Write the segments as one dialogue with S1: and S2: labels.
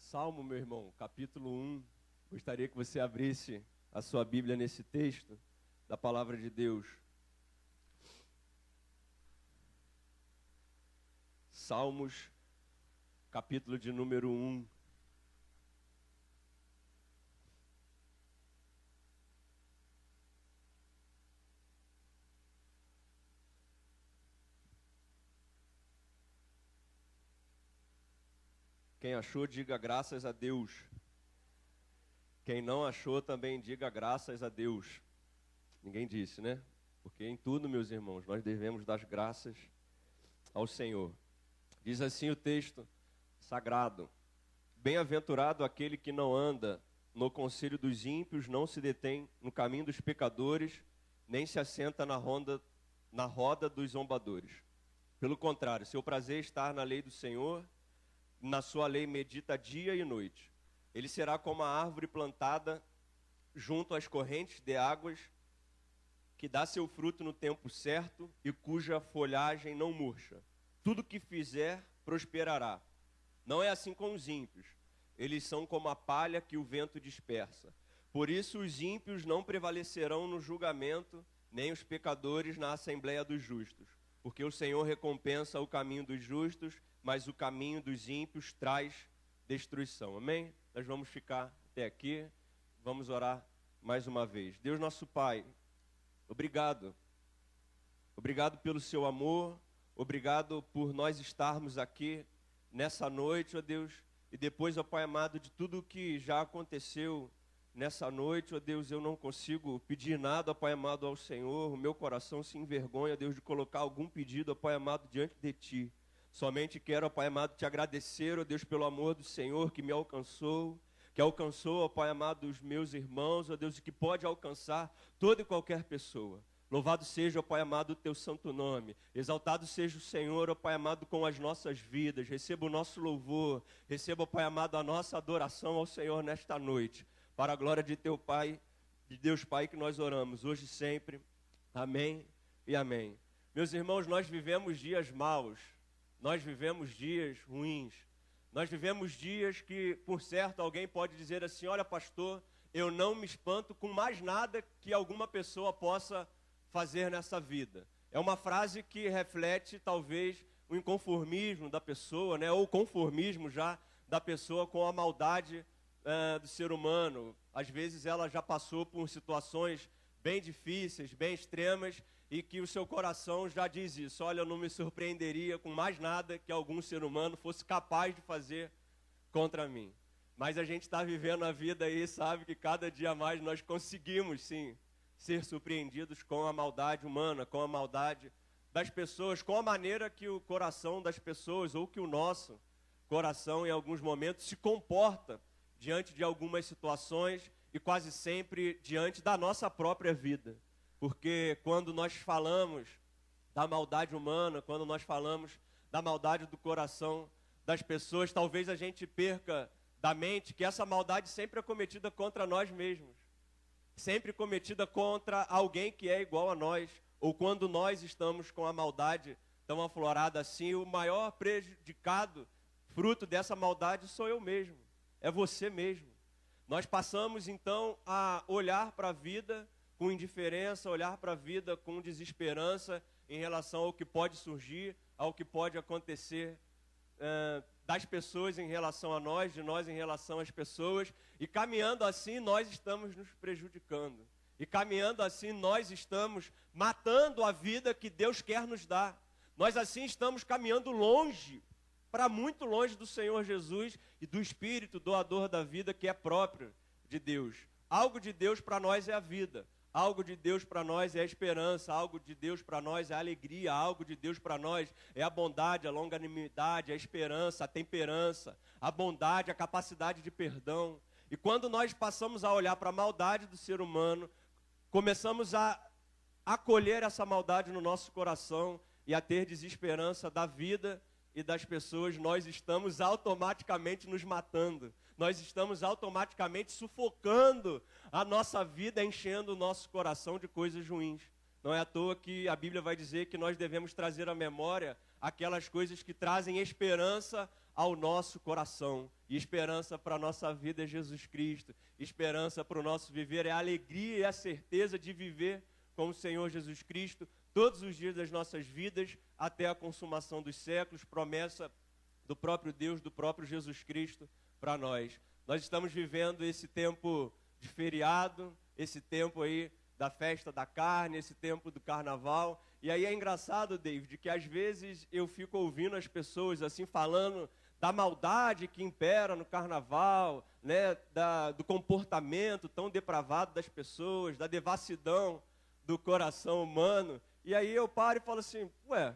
S1: Salmo, meu irmão, capítulo 1. Gostaria que você abrisse a sua Bíblia nesse texto da palavra de Deus. Salmos, capítulo de número 1. Quem achou, diga graças a Deus. Quem não achou, também diga graças a Deus. Ninguém disse, né? Porque em tudo, meus irmãos, nós devemos dar graças ao Senhor. Diz assim o texto sagrado: Bem-aventurado aquele que não anda no conselho dos ímpios, não se detém no caminho dos pecadores, nem se assenta na roda dos zombadores. Pelo contrário, seu prazer é estar na lei do Senhor, na sua lei medita dia e noite. Ele será como a árvore plantada junto às correntes de águas, que dá seu fruto no tempo certo e cuja folhagem não murcha. Tudo que fizer prosperará. Não é assim com os ímpios. Eles são como a palha que o vento dispersa. Por isso os ímpios não prevalecerão no julgamento, nem os pecadores na assembleia dos justos. Porque o Senhor recompensa o caminho dos justos, mas o caminho dos ímpios traz destruição. Amém? Nós vamos ficar até aqui, vamos orar mais uma vez. Deus nosso Pai, obrigado. Obrigado pelo seu amor, obrigado por nós estarmos aqui nessa noite, ó Deus, e depois, ó Pai amado, de tudo que já aconteceu nessa noite, ó Deus, eu não consigo pedir nada, ó Pai amado, ao Senhor. O meu coração se envergonha, Deus, de colocar algum pedido, ó Pai amado, diante de Ti. Somente quero, ó Pai amado, Te agradecer, ó Deus, pelo amor do Senhor que me alcançou, que alcançou, ó Pai amado, os meus irmãos, ó Deus, e que pode alcançar toda e qualquer pessoa. Louvado seja, ó Pai amado, o Teu santo nome. Exaltado seja o Senhor, ó Pai amado, com as nossas vidas. Receba o nosso louvor, receba, ó Pai amado, a nossa adoração ao Senhor nesta noite. Para a glória de Teu Pai, de Deus Pai, que nós oramos, hoje e sempre. Amém e amém. Meus irmãos, nós vivemos dias maus. Nós vivemos dias ruins. Nós vivemos dias que, por certo, alguém pode dizer assim: olha, pastor, eu não me espanto com mais nada que alguma pessoa possa fazer nessa vida. É uma frase que reflete, talvez, o inconformismo da pessoa, né? Ou o conformismo já da pessoa com a maldade do ser humano. Às vezes ela já passou por situações bem difíceis, bem extremas, e que o seu coração já diz isso: olha, eu não me surpreenderia com mais nada que algum ser humano fosse capaz de fazer contra mim. Mas a gente está vivendo a vida aí, sabe que cada dia mais nós conseguimos, sim, ser surpreendidos com a maldade humana, com a maldade das pessoas, com a maneira que o coração das pessoas, ou que o nosso coração em alguns momentos se comporta diante de algumas situações e quase sempre diante da nossa própria vida. Porque quando nós falamos da maldade humana, quando nós falamos da maldade do coração das pessoas, talvez a gente perca da mente que essa maldade sempre é cometida contra nós mesmos. Sempre cometida contra alguém que é igual a nós. Ou quando nós estamos com a maldade tão aflorada assim, o maior prejudicado, fruto dessa maldade, sou eu mesmo. É você mesmo. Nós passamos então a olhar para a vida com indiferença, olhar para a vida com desesperança em relação ao que pode surgir, ao que pode acontecer das pessoas em relação a nós, de nós em relação às pessoas, e caminhando assim nós estamos nos prejudicando, e caminhando assim nós estamos matando a vida que Deus quer nos dar. Nós assim estamos caminhando longe, para muito longe do Senhor Jesus e do Espírito doador da vida que é próprio de Deus. Algo de Deus para nós é a vida. Algo de Deus para nós é a esperança, algo de Deus para nós é a alegria, algo de Deus para nós é a bondade, a longanimidade, a esperança, a temperança, a bondade, a capacidade de perdão. E quando nós passamos a olhar para a maldade do ser humano, começamos a acolher essa maldade no nosso coração e a ter desesperança da vida e das pessoas, nós estamos automaticamente nos matando. Nós estamos automaticamente sufocando a nossa vida, enchendo o nosso coração de coisas ruins. Não é à toa que a Bíblia vai dizer que nós devemos trazer à memória aquelas coisas que trazem esperança ao nosso coração. E esperança para a nossa vida é Jesus Cristo. Esperança para o nosso viver é a alegria e a certeza de viver com o Senhor Jesus Cristo todos os dias das nossas vidas até a consumação dos séculos, promessa do próprio Deus, do próprio Jesus Cristo para nós. Nós estamos vivendo esse tempo de feriado, esse tempo aí da festa da carne, esse tempo do carnaval. E aí é engraçado, David, que às vezes eu fico ouvindo as pessoas assim falando da maldade que impera no carnaval, né, do comportamento tão depravado das pessoas, da devassidão do coração humano. E aí eu paro e falo assim, ué,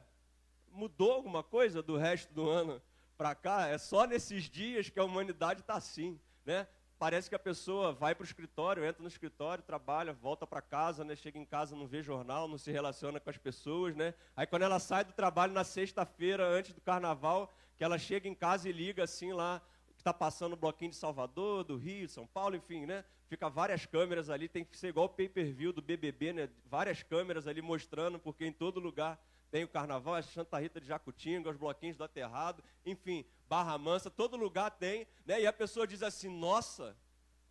S1: mudou alguma coisa do resto do ano para cá? É só nesses dias que a humanidade está assim, né? Parece que a pessoa vai para o escritório, entra no escritório, trabalha, volta para casa, né? Chega em casa, não vê jornal, não se relaciona com as pessoas, né? Aí quando ela sai do trabalho na sexta-feira, antes do carnaval, que ela chega em casa e liga assim lá, que está passando o bloquinho de Salvador, do Rio, de São Paulo, enfim, né? Fica várias câmeras ali, tem que ser igual o pay-per-view do BBB, né? Várias câmeras ali mostrando, porque em todo lugar tem o carnaval, a Santa Rita de Jacutinga, os bloquinhos do Aterrado, enfim, Barra Mansa, todo lugar tem, né? E a pessoa diz assim, nossa,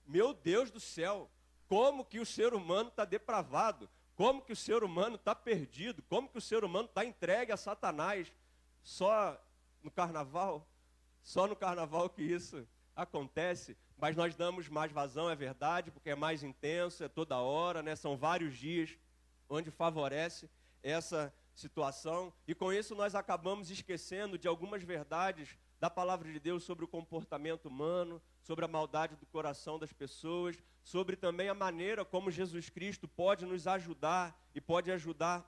S1: meu Deus do céu, como que o ser humano está depravado, como que o ser humano está perdido, como que o ser humano está entregue a Satanás, só no carnaval que isso acontece, mas nós damos mais vazão, é verdade, porque é mais intenso, é toda hora, né? São vários dias onde favorece essa situação, e com isso nós acabamos esquecendo de algumas verdades da palavra de Deus sobre o comportamento humano, sobre a maldade do coração das pessoas, sobre também a maneira como Jesus Cristo pode nos ajudar e pode ajudar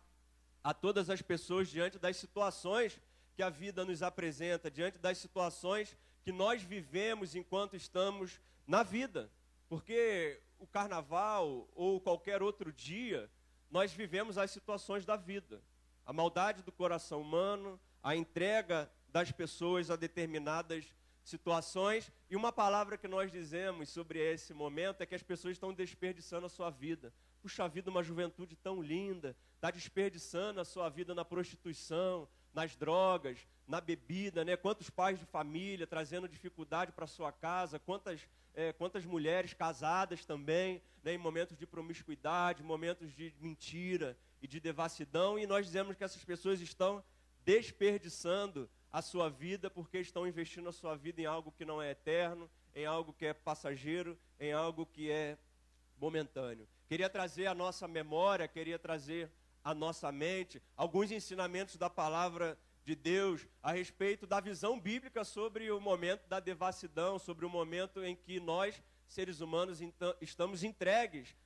S1: a todas as pessoas diante das situações que a vida nos apresenta, diante das situações que nós vivemos enquanto estamos na vida. Porque o carnaval ou qualquer outro dia, nós vivemos as situações da vida. A maldade do coração humano, a entrega das pessoas a determinadas situações. E uma palavra que nós dizemos sobre esse momento é que as pessoas estão desperdiçando a sua vida. Puxa vida, uma juventude tão linda, está desperdiçando a sua vida na prostituição, nas drogas, na bebida, né? Quantos pais de família trazendo dificuldade para sua casa, quantas mulheres casadas também, né? Em momentos de promiscuidade, momentos de mentira e de devassidão, e nós dizemos que essas pessoas estão desperdiçando a sua vida porque estão investindo a sua vida em algo que não é eterno, em algo que é passageiro, em algo que é momentâneo. Queria trazer à nossa memória, queria trazer à nossa mente alguns ensinamentos da palavra de Deus a respeito da visão bíblica sobre o momento da devassidão, sobre o momento em que nós, seres humanos, estamos entregues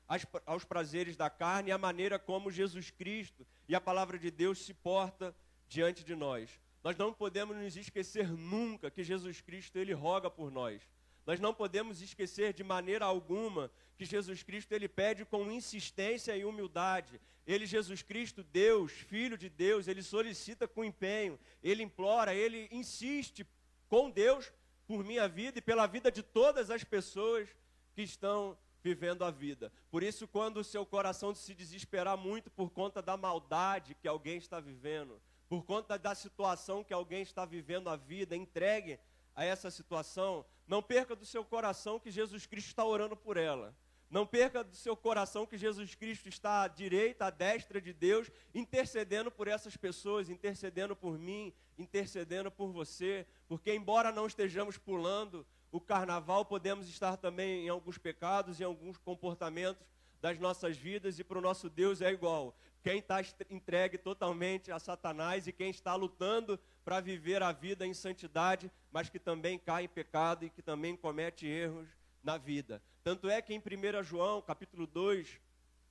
S1: aos prazeres da carne e a maneira como Jesus Cristo e a palavra de Deus se porta diante de nós. Nós não podemos nos esquecer nunca que Jesus Cristo, Ele roga por nós. Nós não podemos esquecer de maneira alguma que Jesus Cristo, Ele pede com insistência e humildade. Ele, Jesus Cristo, Deus, Filho de Deus, Ele solicita com empenho, Ele implora, Ele insiste com Deus por minha vida e pela vida de todas as pessoas que estão vivendo a vida. Por isso, quando o seu coração se desesperar muito por conta da maldade que alguém está vivendo, por conta da situação que alguém está vivendo a vida, entregue a essa situação, não perca do seu coração que Jesus Cristo está orando por ela. Não perca do seu coração que Jesus Cristo está à direita, à destra de Deus, intercedendo por essas pessoas, intercedendo por mim, intercedendo por você, porque embora não estejamos pulando o carnaval, podemos estar também em alguns pecados, em alguns comportamentos das nossas vidas, e para o nosso Deus é igual. Quem está entregue totalmente a Satanás e quem está lutando para viver a vida em santidade, mas que também cai em pecado e que também comete erros na vida. Tanto é que em 1 João, capítulo 2,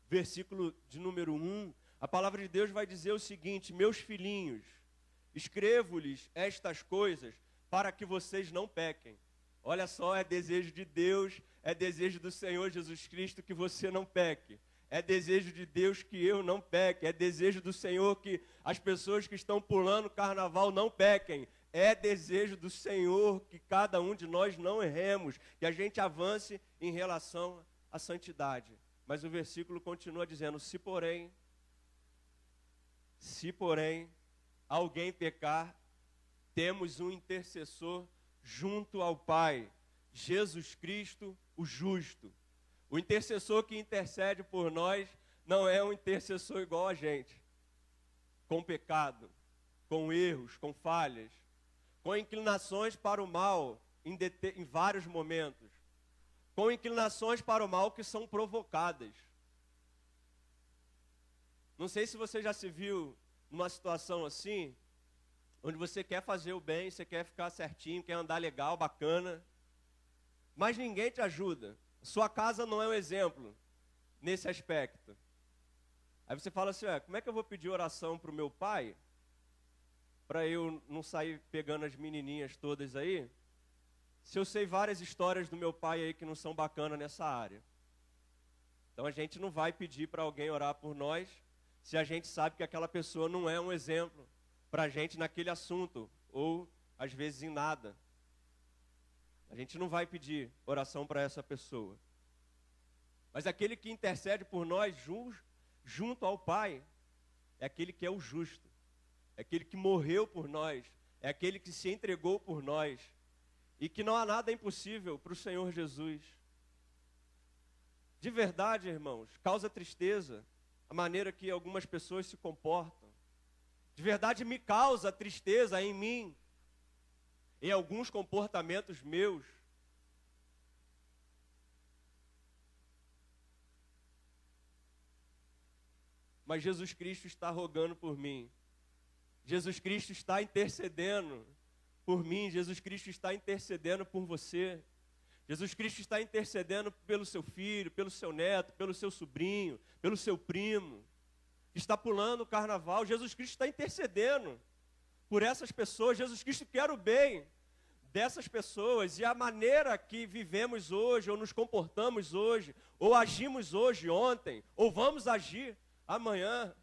S1: versículo de número 1, a palavra de Deus vai dizer o seguinte: meus filhinhos, escrevo-lhes estas coisas para que vocês não pequem. Olha só, é desejo de Deus, é desejo do Senhor Jesus Cristo que você não peque. É desejo de Deus que eu não peque. É desejo do Senhor que as pessoas que estão pulando o carnaval não pequem. É desejo do Senhor que cada um de nós não erremos, que a gente avance em relação à santidade. Mas o versículo continua dizendo: se porém alguém pecar, temos um intercessor junto ao Pai, Jesus Cristo, o justo. O intercessor que intercede por nós não é um intercessor igual a gente, com pecado, com erros, com falhas, com inclinações para o mal em vários momentos, com inclinações para o mal que são provocadas. Não sei se você já se viu numa situação assim, onde você quer fazer o bem, você quer ficar certinho, quer andar legal, bacana, mas ninguém te ajuda. Sua casa não é um exemplo nesse aspecto. Aí você fala assim, como é que eu vou pedir oração para o meu pai, para eu não sair pegando as menininhas todas aí, se eu sei várias histórias do meu pai aí que não são bacanas nessa área? Então a gente não vai pedir para alguém orar por nós, se a gente sabe que aquela pessoa não é um exemplo para a gente naquele assunto, ou às vezes em nada. A gente não vai pedir oração para essa pessoa. Mas aquele que intercede por nós junto ao Pai, é aquele que é o justo, é aquele que morreu por nós, é aquele que se entregou por nós, e que não há nada impossível para o Senhor Jesus. De verdade, irmãos, causa tristeza a maneira que algumas pessoas se comportam. De verdade me causa tristeza em mim, em alguns comportamentos meus. Mas Jesus Cristo está rogando por mim. Jesus Cristo está intercedendo por mim. Jesus Cristo está intercedendo por você. Jesus Cristo está intercedendo pelo seu filho, pelo seu neto, pelo seu sobrinho, pelo seu primo. Está pulando o carnaval. Jesus Cristo está intercedendo por essas pessoas. Jesus Cristo quer o bem dessas pessoas. E a maneira que vivemos hoje, ou nos comportamos hoje, ou agimos hoje, ontem, ou vamos agir amanhã,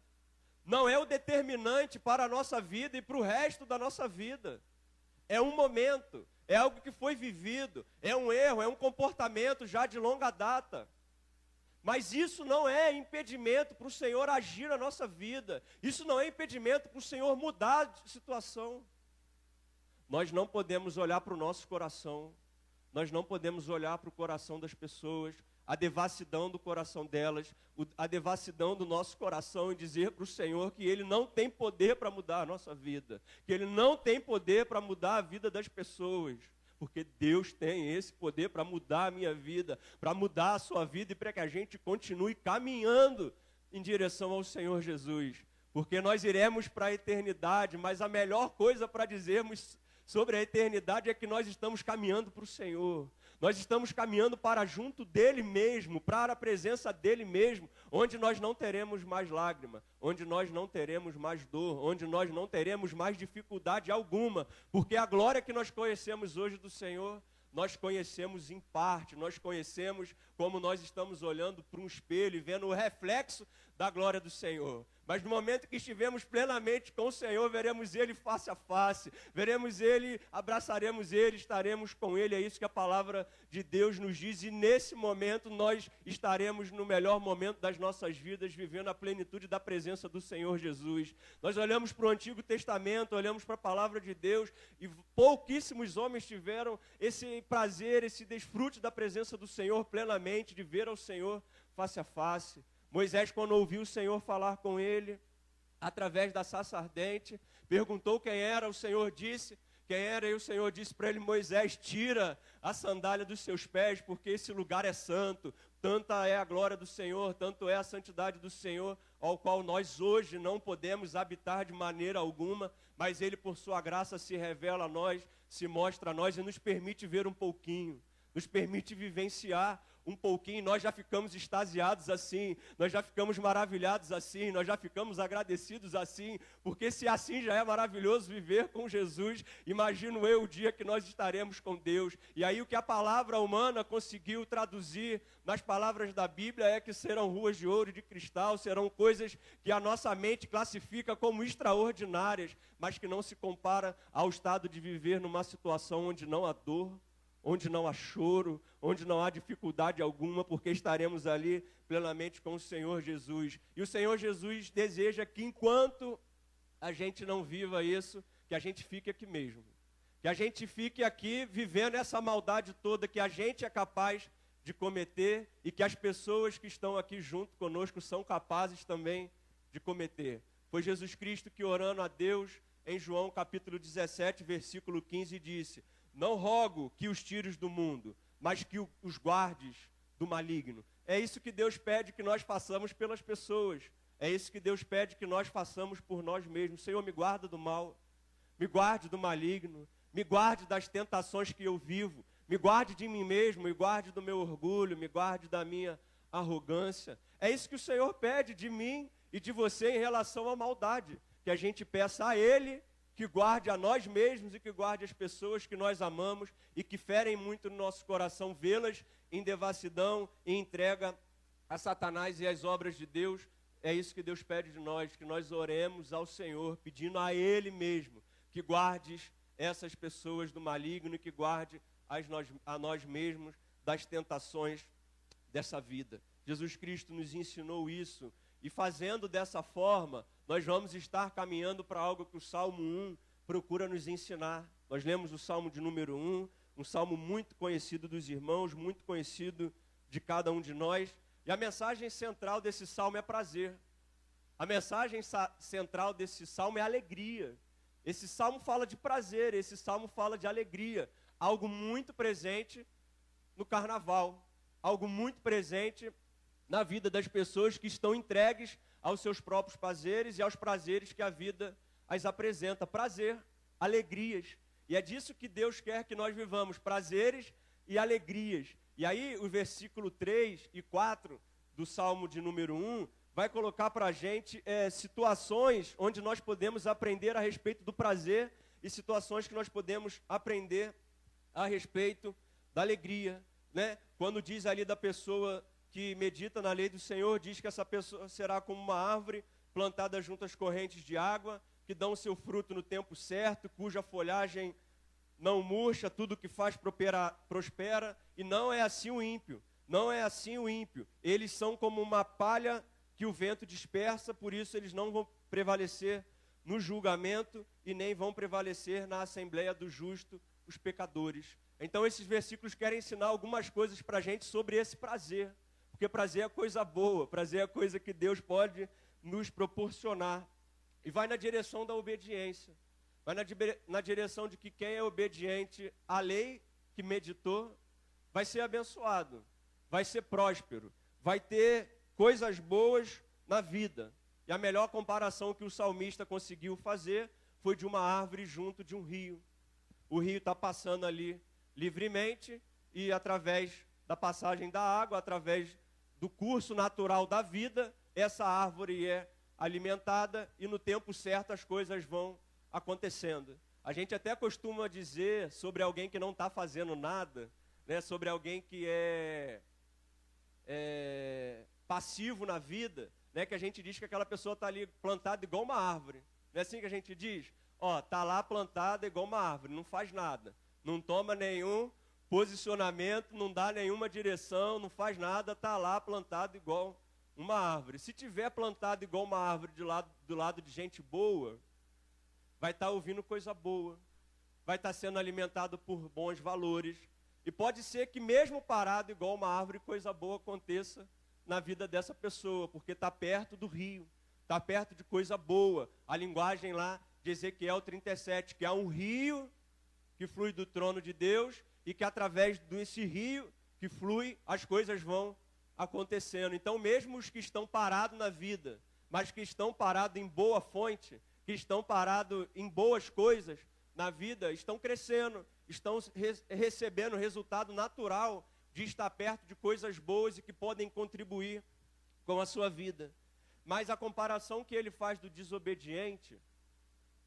S1: não é o determinante para a nossa vida e para o resto da nossa vida. É um momento, é algo que foi vivido, é um erro, é um comportamento já de longa data. Mas isso não é impedimento para o Senhor agir na nossa vida. Isso não é impedimento para o Senhor mudar de situação. Nós não podemos olhar para o nosso coração. Nós não podemos olhar para o coração das pessoas, a devassidão do coração delas, a devassidão do nosso coração, e dizer para o Senhor que Ele não tem poder para mudar a nossa vida, que Ele não tem poder para mudar a vida das pessoas, porque Deus tem esse poder para mudar a minha vida, para mudar a sua vida, e para que a gente continue caminhando em direção ao Senhor Jesus, porque nós iremos para a eternidade, mas a melhor coisa para dizermos sobre a eternidade é que nós estamos caminhando para o Senhor. Nós estamos caminhando para junto dEle mesmo, para a presença dEle mesmo, onde nós não teremos mais lágrima, onde nós não teremos mais dor, onde nós não teremos mais dificuldade alguma, porque a glória que nós conhecemos hoje do Senhor, nós conhecemos em parte, nós conhecemos como nós estamos olhando para um espelho e vendo o reflexo da glória do Senhor. Mas no momento que estivermos plenamente com o Senhor, veremos Ele face a face, veremos Ele, abraçaremos Ele, estaremos com Ele. É isso que a palavra de Deus nos diz, e nesse momento nós estaremos no melhor momento das nossas vidas, vivendo a plenitude da presença do Senhor Jesus. Nós olhamos para o Antigo Testamento, olhamos para a palavra de Deus, e pouquíssimos homens tiveram esse prazer, esse desfrute da presença do Senhor plenamente, de ver ao Senhor face a face. Moisés, quando ouviu o Senhor falar com ele, através da sarça ardente, perguntou quem era, o Senhor disse quem era, e o Senhor disse para ele: Moisés, tira a sandália dos seus pés, porque esse lugar é santo, tanta é a glória do Senhor, tanto é a santidade do Senhor, ao qual nós hoje não podemos habitar de maneira alguma, mas Ele, por sua graça, se revela a nós, se mostra a nós e nos permite ver um pouquinho, nos permite vivenciar um pouquinho. Nós já ficamos extasiados assim, nós já ficamos maravilhados assim, nós já ficamos agradecidos assim, porque se assim já é maravilhoso viver com Jesus, imagino eu o dia que nós estaremos com Deus. E aí o que a palavra humana conseguiu traduzir nas palavras da Bíblia é que serão ruas de ouro e de cristal, serão coisas que a nossa mente classifica como extraordinárias, mas que não se compara ao estado de viver numa situação onde não há dor, onde não há choro, onde não há dificuldade alguma, porque estaremos ali plenamente com o Senhor Jesus. E o Senhor Jesus deseja que enquanto a gente não viva isso, que a gente fique aqui mesmo, Que a gente fique aqui vivendo essa maldade toda que a gente é capaz de cometer e que as pessoas que estão aqui junto conosco são capazes também de cometer. Foi Jesus Cristo que, orando a Deus, em João capítulo 17, versículo 15, disse: não rogo que os tires do mundo, mas que os guardes do maligno. É isso que Deus pede que nós façamos pelas pessoas. É isso que Deus pede que nós façamos por nós mesmos. Senhor, me guarda do mal, me guarde do maligno, me guarde das tentações que eu vivo, me guarde de mim mesmo, me guarde do meu orgulho, me guarde da minha arrogância. É isso que o Senhor pede de mim e de você em relação à maldade. Que a gente peça a Ele que guarde a nós mesmos e que guarde as pessoas que nós amamos e que ferem muito no nosso coração, vê-las em devassidão e entrega a Satanás e às obras de Deus. É isso que Deus pede de nós, que nós oremos ao Senhor, pedindo a Ele mesmo que guardes essas pessoas do maligno e que guarde a nós mesmos das tentações dessa vida. Jesus Cristo nos ensinou isso e fazendo dessa forma, nós vamos estar caminhando para algo que o Salmo 1 procura nos ensinar. Nós lemos o Salmo de número 1, um salmo muito conhecido dos irmãos, muito conhecido de cada um de nós. E a mensagem central desse salmo é prazer. A mensagem central desse salmo é alegria. Esse salmo fala de prazer, esse salmo fala de alegria. Algo muito presente no carnaval, algo muito presente na vida das pessoas que estão entregues aos seus próprios prazeres e aos prazeres que a vida as apresenta. Prazer, alegrias. E é disso que Deus quer que nós vivamos, prazeres e alegrias. E aí o versículo 3 e 4 do Salmo de número 1 vai colocar para a gente situações onde nós podemos aprender a respeito do prazer e situações que nós podemos aprender a respeito da alegria, né? Quando diz ali da pessoa que medita na lei do Senhor, diz que essa pessoa será como uma árvore plantada junto às correntes de água, que dão o seu fruto no tempo certo, cuja folhagem não murcha, tudo que faz prospera, e não é assim o ímpio, não é assim o ímpio. Eles são como uma palha que o vento dispersa, por isso eles não vão prevalecer no julgamento e nem vão prevalecer na assembleia do justo, os pecadores. Então esses versículos querem ensinar algumas coisas para a gente sobre esse prazer, porque prazer é coisa boa, prazer é coisa que Deus pode nos proporcionar. E vai na direção da obediência, vai na direção de que quem é obediente à lei que meditou, vai ser abençoado, vai ser próspero, vai ter coisas boas na vida. E a melhor comparação que o salmista conseguiu fazer foi de uma árvore junto de um rio. O rio está passando ali livremente e através da passagem da água, através do curso natural da vida, essa árvore é alimentada e no tempo certo as coisas vão acontecendo. A gente até costuma dizer sobre alguém que não está fazendo nada, né, sobre alguém que é passivo na vida, né, que a gente diz que aquela pessoa está ali plantada igual uma árvore. Não é assim que a gente diz? Ó, está lá plantada igual uma árvore, não faz nada, não toma nenhum posicionamento, não dá nenhuma direção, não faz nada, está lá plantado igual uma árvore. Se tiver plantado igual uma árvore do lado de gente boa, vai estar ouvindo coisa boa, vai estar sendo alimentado por bons valores. E pode ser que mesmo parado igual uma árvore, coisa boa aconteça na vida dessa pessoa, porque está perto do rio, está perto de coisa boa. A linguagem lá de Ezequiel 37, que há um rio que flui do trono de Deus e que através desse rio que flui, as coisas vão acontecendo. Então mesmo os que estão parados na vida, mas que estão parados em boa fonte, que estão parados em boas coisas na vida, estão crescendo, estão recebendo o resultado natural de estar perto de coisas boas e que podem contribuir com a sua vida. Mas a comparação que ele faz do desobediente,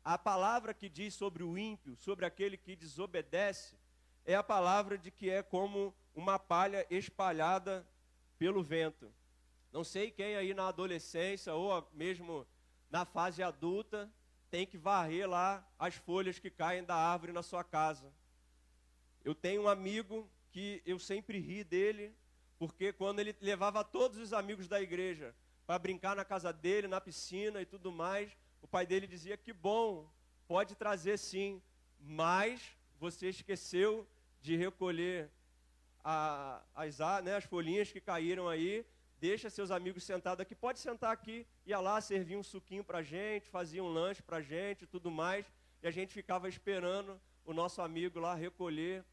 S1: a palavra que diz sobre o ímpio, sobre aquele que desobedece, é a palavra de que é como uma palha espalhada pelo vento. Não sei quem aí na adolescência ou mesmo na fase adulta tem que varrer lá as folhas que caem da árvore na sua casa. Eu tenho um amigo que eu sempre ri dele, porque quando ele levava todos os amigos da igreja para brincar na casa dele, na piscina e tudo mais, o pai dele dizia: que bom, pode trazer sim, mas você esqueceu de recolher as folhinhas que caíram aí, deixa seus amigos sentados aqui, pode sentar aqui, ia lá servir um suquinho pra gente, fazia um lanche pra gente e tudo mais, e a gente ficava esperando o nosso amigo lá recolher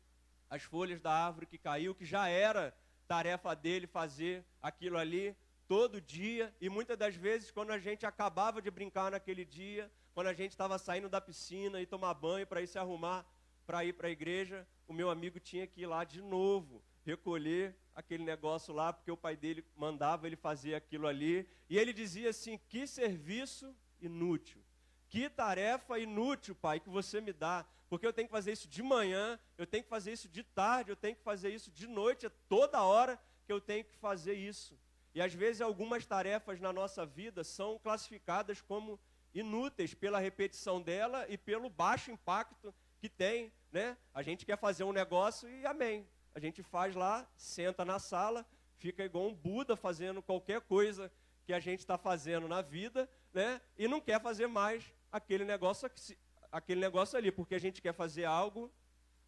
S1: as folhas da árvore que caiu, que já era tarefa dele fazer aquilo ali todo dia, e muitas das vezes quando a gente acabava de brincar naquele dia, quando a gente estava saindo da piscina e tomar banho para ir se arrumar para ir para a igreja, o meu amigo tinha que ir lá de novo, recolher aquele negócio lá, porque o pai dele mandava ele fazer aquilo ali, e ele dizia assim: que serviço inútil, que tarefa inútil, pai, que você me dá, porque eu tenho que fazer isso de manhã, eu tenho que fazer isso de tarde, eu tenho que fazer isso de noite, é toda hora que eu tenho que fazer isso. E às vezes algumas tarefas na nossa vida são classificadas como inúteis pela repetição dela e pelo baixo impacto que tem, né? A gente quer fazer um negócio e amém. A gente faz lá, senta na sala, fica igual um Buda fazendo qualquer coisa que a gente está fazendo na vida, né? E não quer fazer mais aquele negócio ali, porque a gente quer fazer algo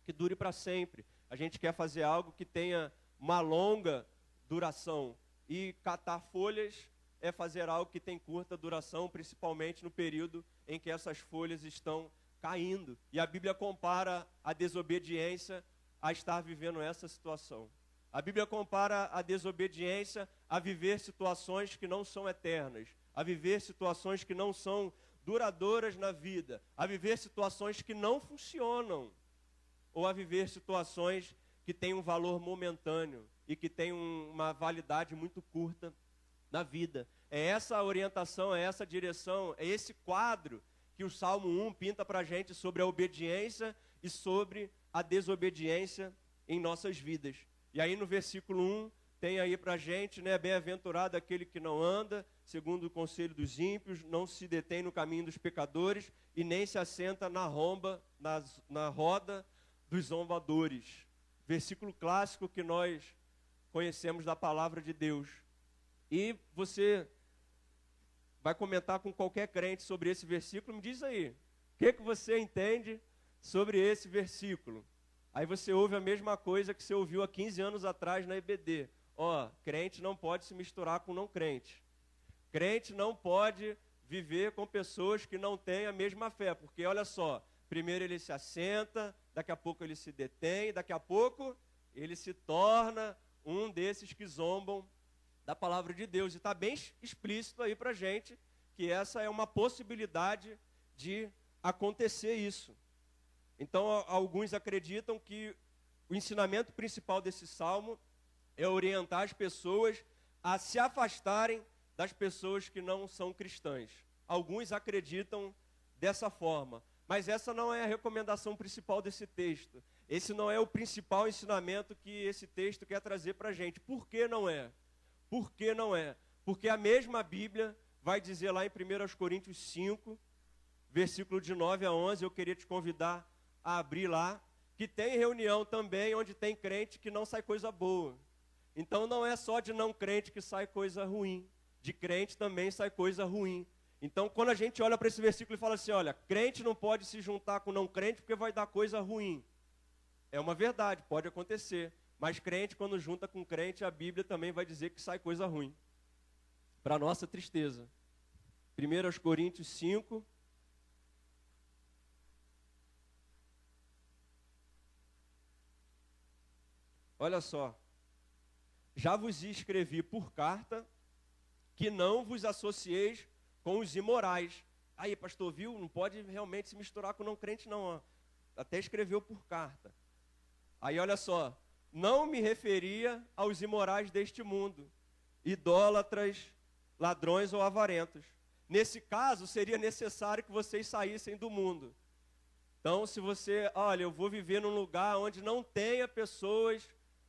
S1: que dure para sempre. A gente quer fazer algo que tenha uma longa duração. E catar folhas é fazer algo que tem curta duração, principalmente no período em que essas folhas estão caindo. E a Bíblia compara a desobediência a estar vivendo essa situação. A Bíblia compara a desobediência a viver situações que não são eternas, a viver situações que não são duradouras na vida, a viver situações que não funcionam, ou a viver situações que têm um valor momentâneo e que têm uma validade muito curta na vida. É essa orientação, é essa direção, é esse quadro que o Salmo 1 pinta para a gente sobre a obediência e sobre a desobediência em nossas vidas. E aí no versículo 1 tem aí para a gente, né, bem-aventurado aquele que não anda segundo o conselho dos ímpios, não se detém no caminho dos pecadores e nem se assenta na roda dos zombadores. Versículo clássico que nós conhecemos da palavra de Deus. E você vai comentar com qualquer crente sobre esse versículo, me diz aí, o que você entende sobre esse versículo? Aí você ouve a mesma coisa que você ouviu há 15 anos atrás na EBD. Crente não pode se misturar com não crente. Crente não pode viver com pessoas que não têm a mesma fé, porque olha só, primeiro ele se assenta, daqui a pouco ele se detém, daqui a pouco ele se torna um desses que zombam da palavra de Deus. E está bem explícito aí para a gente que essa é uma possibilidade de acontecer isso. Então, alguns acreditam que o ensinamento principal desse salmo é orientar as pessoas a se afastarem das pessoas que não são cristãs. Alguns acreditam dessa forma, mas essa não é a recomendação principal desse texto. Esse não é o principal ensinamento que esse texto quer trazer para a gente. Por que não é? Por que não é? Porque a mesma Bíblia vai dizer lá em 1 Coríntios 5, versículo de 9 a 11, eu queria te convidar a abrir lá, que tem reunião também onde tem crente que não sai coisa boa. Então não é só de não crente que sai coisa ruim, de crente também sai coisa ruim. Então quando a gente olha para esse versículo e fala assim, olha, crente não pode se juntar com não crente porque vai dar coisa ruim. É uma verdade, pode acontecer. Mas crente, quando junta com crente, a Bíblia também vai dizer que sai coisa ruim. Para nossa tristeza. 1 Coríntios 5. Olha só. Já vos escrevi por carta que não vos associeis com os imorais. Aí, pastor, viu? Não pode realmente se misturar com não crente, não. Ó. Até escreveu por carta. Aí, olha só. Não me referia aos imorais deste mundo, idólatras, ladrões ou avarentos. Nesse caso, seria necessário que vocês saíssem do mundo. Então, se você, olha, eu vou viver num lugar onde não tenha pessoas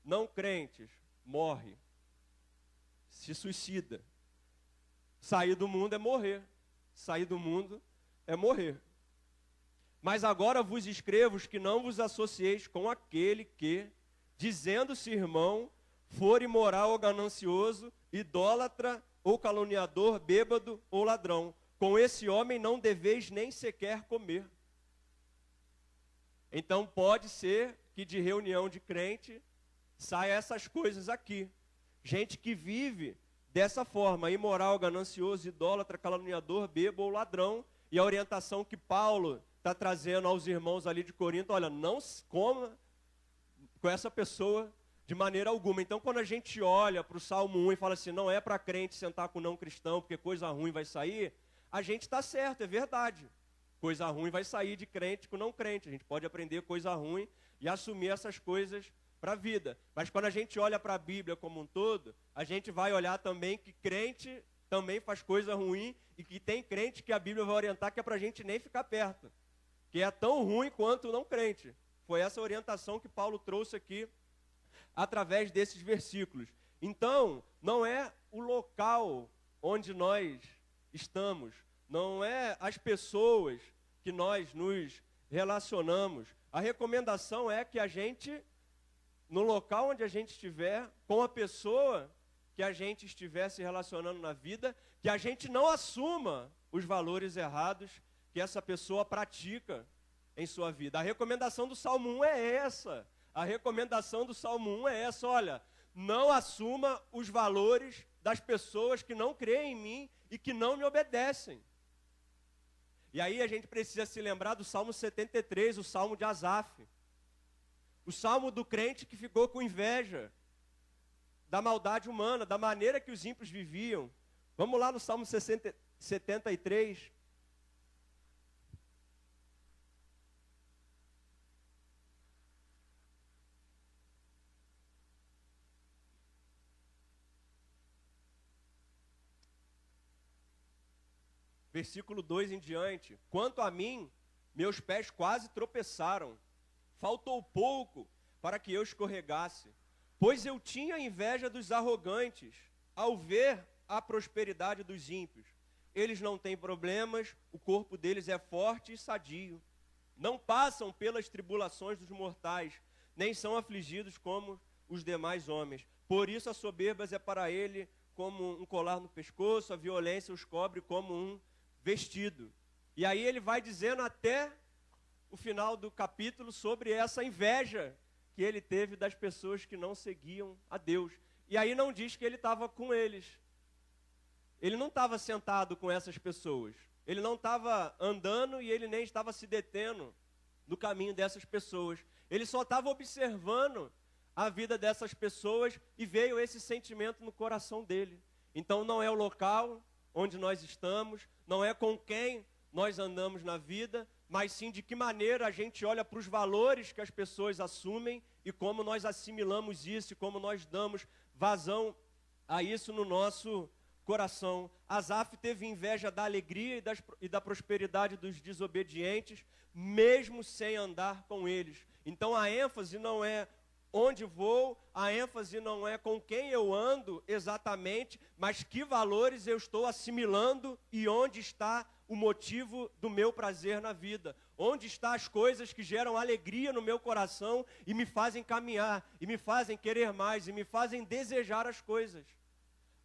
S1: não crentes, morre, se suicida. Sair do mundo é morrer. Sair do mundo é morrer. Mas agora vos escrevo que não vos associeis com aquele que, dizendo-se irmão, for imoral ou ganancioso, idólatra ou caluniador, bêbado ou ladrão. Com esse homem não deveis nem sequer comer. Então pode ser que de reunião de crente saia essas coisas aqui. Gente que vive dessa forma, imoral, ganancioso, idólatra, caluniador, bêbado ou ladrão. E a orientação que Paulo está trazendo aos irmãos ali de Corinto, olha, não coma com essa pessoa de maneira alguma. Então quando a gente olha para o Salmo 1 e fala assim, não é para crente sentar com não cristão, porque coisa ruim vai sair, a gente está certo, é verdade. Coisa ruim vai sair de crente com não crente. A gente pode aprender coisa ruim e assumir essas coisas para a vida. Mas quando a gente olha para a Bíblia como um todo, a gente vai olhar também que crente também faz coisa ruim e que tem crente que a Bíblia vai orientar que é para a gente nem ficar perto, que é tão ruim quanto o não crente. Foi essa orientação que Paulo trouxe aqui através desses versículos. Então, não é o local onde nós estamos, não é as pessoas que nós nos relacionamos. A recomendação é que a gente, no local onde a gente estiver, com a pessoa que a gente estiver se relacionando na vida, que a gente não assuma os valores errados que essa pessoa pratica em sua vida. A recomendação do Salmo 1 é essa. A recomendação do Salmo 1 é essa, olha, não assuma os valores das pessoas que não creem em mim e que não me obedecem. E aí a gente precisa se lembrar do Salmo 73, o Salmo de Asaf. O Salmo do crente que ficou com inveja da maldade humana, da maneira que os ímpios viviam. Vamos lá no Salmo 73. Versículo 2 em diante. Quanto a mim, meus pés quase tropeçaram. Faltou pouco para que eu escorregasse. Pois eu tinha inveja dos arrogantes, ao ver a prosperidade dos ímpios. Eles não têm problemas, o corpo deles é forte e sadio. Não passam pelas tribulações dos mortais, nem são afligidos como os demais homens. Por isso a soberba é para ele como um colar no pescoço, a violência os cobre como um vestido. E aí ele vai dizendo até o final do capítulo sobre essa inveja que ele teve das pessoas que não seguiam a Deus. E aí não diz que ele estava com eles. Ele não estava sentado com essas pessoas. Ele não estava andando e ele nem estava se detendo no caminho dessas pessoas. Ele só estava observando a vida dessas pessoas e veio esse sentimento no coração dele. Então não é o local onde nós estamos, não é com quem nós andamos na vida, mas sim de que maneira a gente olha para os valores que as pessoas assumem e como nós assimilamos isso e como nós damos vazão a isso no nosso coração. Asaf teve inveja da alegria e da prosperidade dos desobedientes, mesmo sem andar com eles. Então a ênfase não é onde vou, a ênfase não é com quem eu ando exatamente, mas que valores eu estou assimilando e onde está o motivo do meu prazer na vida. Onde estão as coisas que geram alegria no meu coração e me fazem caminhar, e me fazem querer mais, e me fazem desejar as coisas.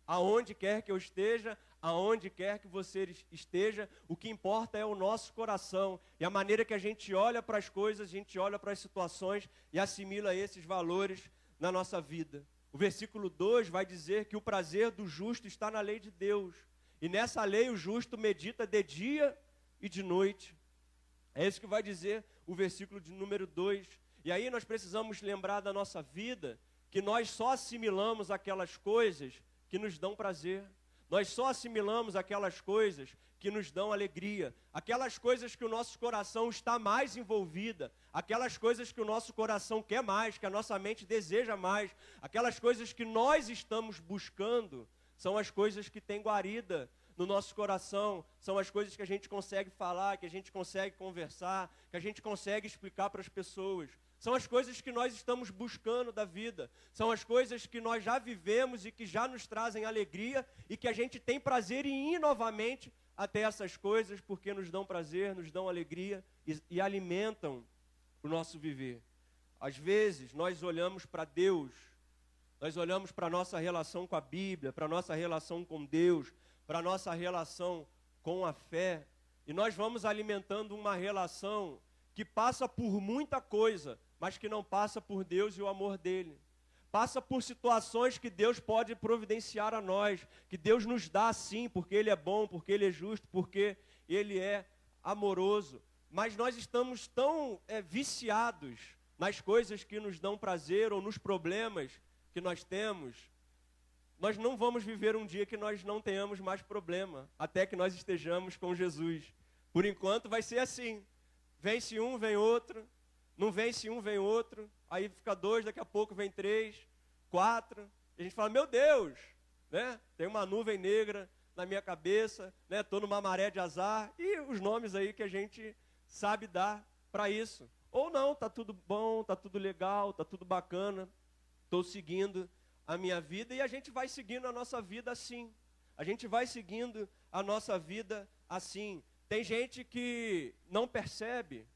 S1: Aonde quer que eu esteja, aonde quer que você esteja, o que importa é o nosso coração. E a maneira que a gente olha para as coisas, a gente olha para as situações e assimila esses valores na nossa vida. O versículo 2 vai dizer que o prazer do justo está na lei de Deus. E nessa lei o justo medita de dia e de noite. É isso que vai dizer o versículo de número 2. E aí nós precisamos lembrar da nossa vida, que nós só assimilamos aquelas coisas que nos dão prazer. Nós só assimilamos aquelas coisas que nos dão alegria. Aquelas coisas que o nosso coração está mais envolvida. Aquelas coisas que o nosso coração quer mais, que a nossa mente deseja mais. Aquelas coisas que nós estamos buscando. São as coisas que têm guarida no nosso coração, são as coisas que a gente consegue falar, que a gente consegue conversar, que a gente consegue explicar para as pessoas. São as coisas que nós estamos buscando da vida, são as coisas que nós já vivemos e que já nos trazem alegria e que a gente tem prazer em ir novamente até essas coisas, porque nos dão prazer, nos dão alegria e alimentam o nosso viver. Às vezes nós olhamos para Deus, nós olhamos para a nossa relação com a Bíblia, para a nossa relação com Deus, para a nossa relação com a fé, e nós vamos alimentando uma relação que passa por muita coisa, mas que não passa por Deus e o amor dele. Passa por situações que Deus pode providenciar a nós, que Deus nos dá sim, porque Ele é bom, porque Ele é justo, porque Ele é amoroso. Mas nós estamos tão viciados nas coisas que nos dão prazer ou nos problemas que nós temos. Nós não vamos viver um dia que nós não tenhamos mais problema, até que nós estejamos com Jesus. Por enquanto vai ser assim. Vence um, vem outro. Não vence um, vem outro. Aí fica 2, daqui a pouco vem 3, 4. E a gente fala, meu Deus, né? Tem uma nuvem negra na minha cabeça, né? Estou numa maré de azar. E os nomes aí que a gente sabe dar para isso. Ou não, está tudo bom, está tudo legal, está tudo bacana. Estou seguindo a minha vida e a gente vai seguindo a nossa vida assim. A gente vai seguindo a nossa vida assim. Tem gente que não percebe,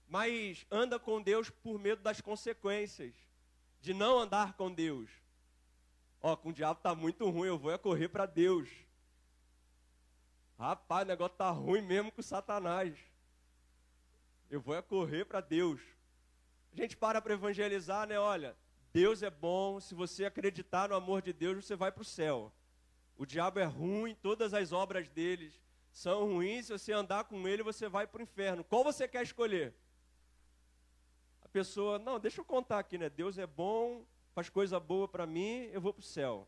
S1: mas anda com Deus por medo das consequências, de não andar com Deus. Ó, com o diabo está muito ruim, eu vou correr para Deus. Rapaz, o negócio está ruim mesmo com Satanás. Eu vou correr para Deus. A gente para evangelizar, né? Olha, Deus é bom, se você acreditar no amor de Deus, você vai para o céu. O diabo é ruim, todas as obras deles são ruins, se você andar com ele, você vai para o inferno. Qual você quer escolher? A pessoa, não, deixa eu contar aqui, né? Deus é bom, faz coisa boa para mim, eu vou para o céu.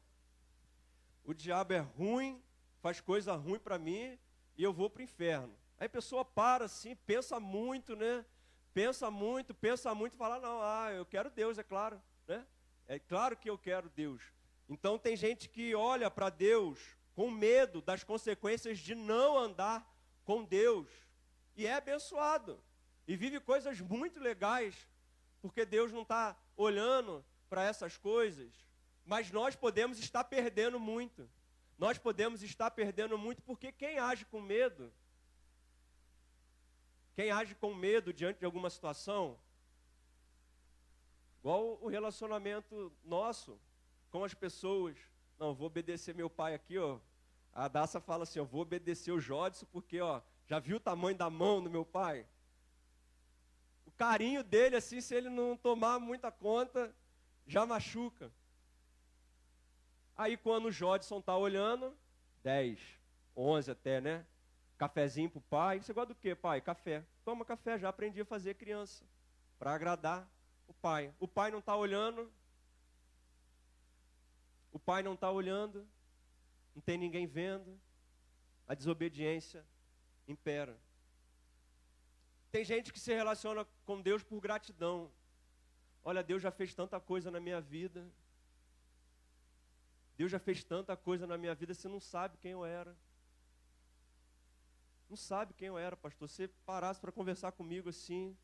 S1: O diabo é ruim, faz coisa ruim para mim e eu vou para o inferno. Aí a pessoa para assim, pensa muito, né? Pensa muito e fala, não, eu quero Deus, é claro, né? É claro que eu quero Deus. Então tem gente que olha para Deus com medo das consequências de não andar com Deus. E é abençoado. E vive coisas muito legais, porque Deus não está olhando para essas coisas. Mas nós podemos estar perdendo muito. Nós podemos estar perdendo muito, porque quem age com medo diante de alguma situação, igual o relacionamento nosso com as pessoas. Não, vou obedecer meu pai aqui, ó. A Daça fala assim, eu vou obedecer o Jodson, porque, ó, já viu o tamanho da mão do meu pai? O carinho dele, assim, se ele não tomar muita conta, já machuca. Aí quando o Jodson tá olhando, 10, 11 até, né? Cafezinho pro pai. Você gosta do quê, pai? Café. Toma café, já aprendi a fazer criança, para agradar o pai. O pai não está olhando. O pai não está olhando. Não tem ninguém vendo. A desobediência impera. Tem gente que se relaciona com Deus por gratidão. Olha, Deus já fez tanta coisa na minha vida. Deus já fez tanta coisa na minha vida, você não sabe quem eu era. Não sabe quem eu era, pastor. Se você parasse para conversar comigo assim.